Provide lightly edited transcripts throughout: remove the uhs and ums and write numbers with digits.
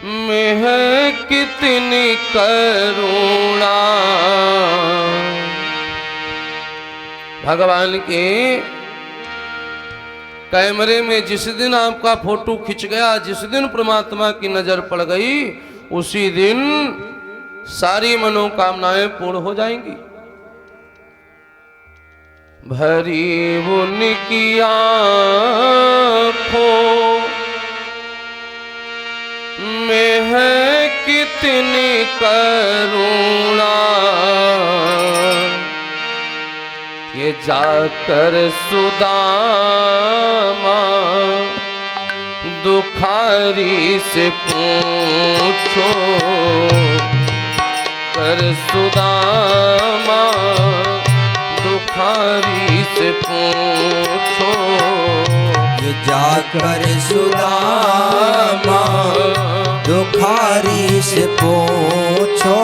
में है कितनी करुणा। भगवान के कैमरे में जिस दिन आपका फोटो खिंच गया, जिस दिन परमात्मा की नजर पड़ गई, उसी दिन सारी मनोकामनाएं पूर्ण हो जाएंगी। भरी उनकी आँखों में है कितनी करुणा, ये जाकर सुदामा दुखारी से पूछो, कर सुदामा दुखारी से पूछो, ये जाकर सुदामा दुखारी से पूछो,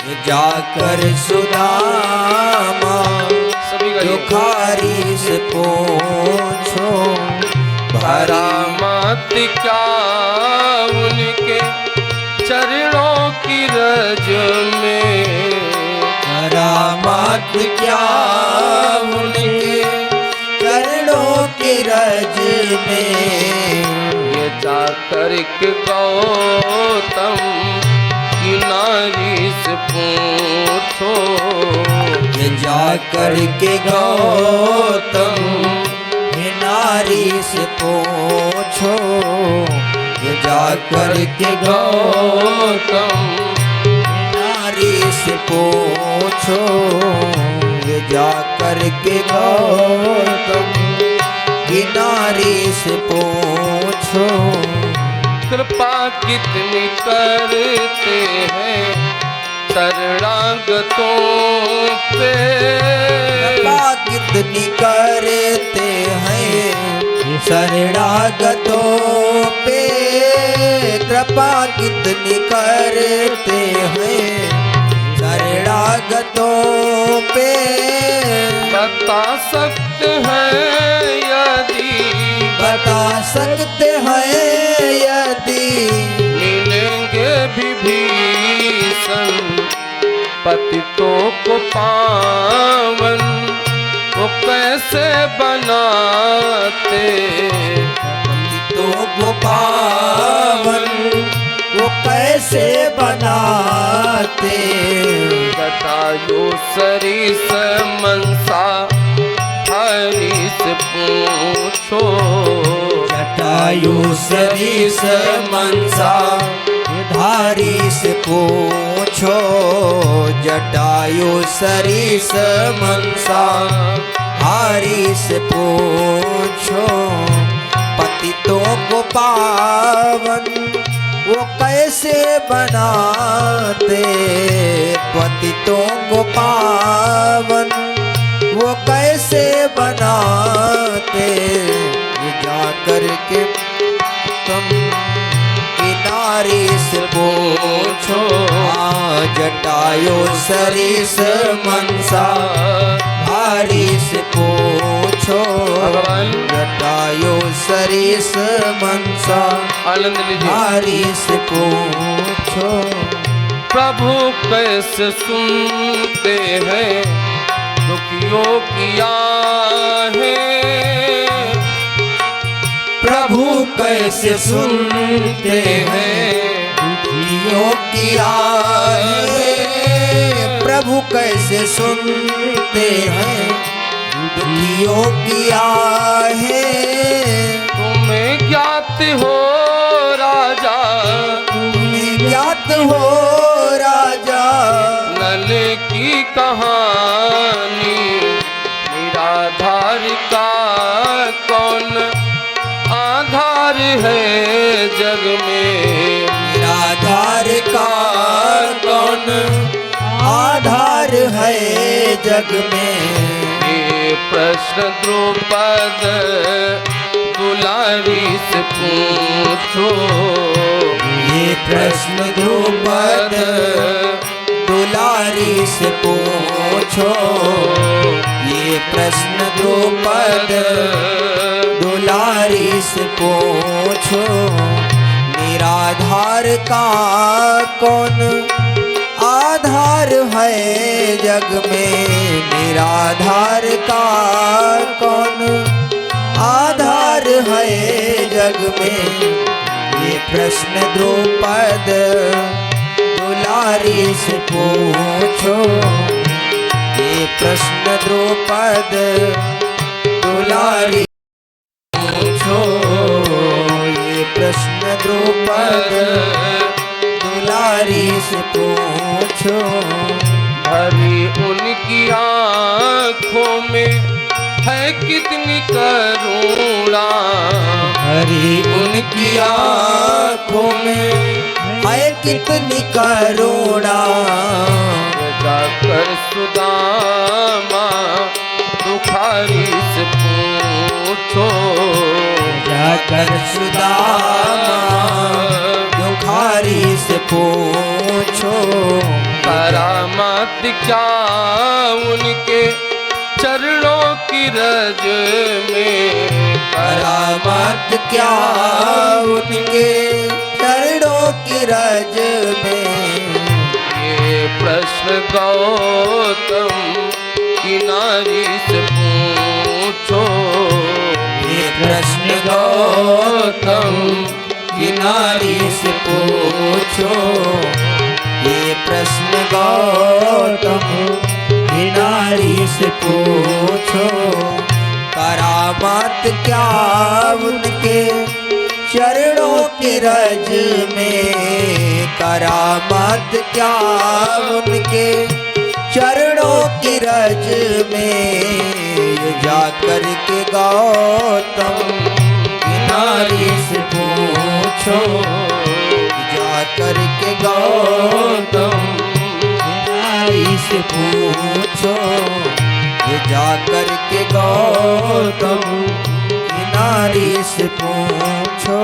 ये जाकर सुदामा दुखारी से पूछो। भरा मत क्या उनके चरणों की रज में, भरा मत क्या उनके चरणों की रज में, ये जाकर के गौतम की नारी से पूछो, ये जाकर के गौतम की नारी से पूछो, ये जाकर के गौतम नारी से पूछो, ये जाकर के गौतम की नारी से पूछो। कृपा कितनी करते हैं शरणागतों पे, कृपा कितनी करते हैं शरणागतों पे, कृपा कितनी करते हैं शरणागतों पे। बता सकते हैं यदि, बता सकते हैं यदि मिलेंगे विभीषण पतितों को पावन, वो कैसे बनाते पतितों को पावन, वो कैसे बनाते। जटायु सरिस मनसा हरि से पूछो, जटायु सरिस मनसा धारी से पूछो, जटायु सरिस मनसा धारी से पूछो। पतितों को पावन वो कैसे बनाते, पतितों को पावन वो कैसे बनाते। जा करके तुम किनारे से पूछो, जटायु सरिस मनसा भारी से पूछो, जटायु सरिस मनसा आनंद लीजिए। भारी से पूछो। प्रभु कैसे सुनते हैं दुखियों की आहें, प्रभु कैसे सुनते हैं दुखियों की आहें, प्रभु कैसे सुनते हैं दुखियों की आहें। तुम्हें ज्ञात हो राजा, तुम्हें ज्ञात हो राजा नल की कहानी, निराधार का कौन आधार है जग में, निराधार का कौन आधार है जग में। ये प्रश्न द्रुपद दुलारी से पूछो, ये प्रश्न द्रुपद दुलारी से पूछो, ये प्रश्न द्रुपद दुलारी से पूछो। मेरा आधार का कौन आधार है जग में, निराधार का कौन आधार है जग में। ये प्रश्न द्रौपद दुलारी से पूछो, ये प्रश्न द्रौपद दुलारी पूछो, ये प्रश्न द्रौपद दुलारी से पूछो। भरी उनकी आँखों में है कितनी करुणा, हरि उनकी आँखों में है कितनी करुणा। जाकर सुदामा दुखारी से पूछो, जाकर सुदामा दुखारी से पूछो। करामात क्या उनके चरणों की रज में, करामात क्या उनके चरणों की रज में। ये प्रश्न गौतम की नारी से पूछो, ये प्रश्न गौतम की नारी से पूछो, ये प्रश्न गौतम की नारी से पूछो। करामात क्या उनके चरणों के रज में, करामात क्या उनके चरणों की रज में। जाकर के गौतम की नारी से पूछो, जाकर के गौतम की नारी से पूछो, ये जाकर के गौतम की नारी से पूछो।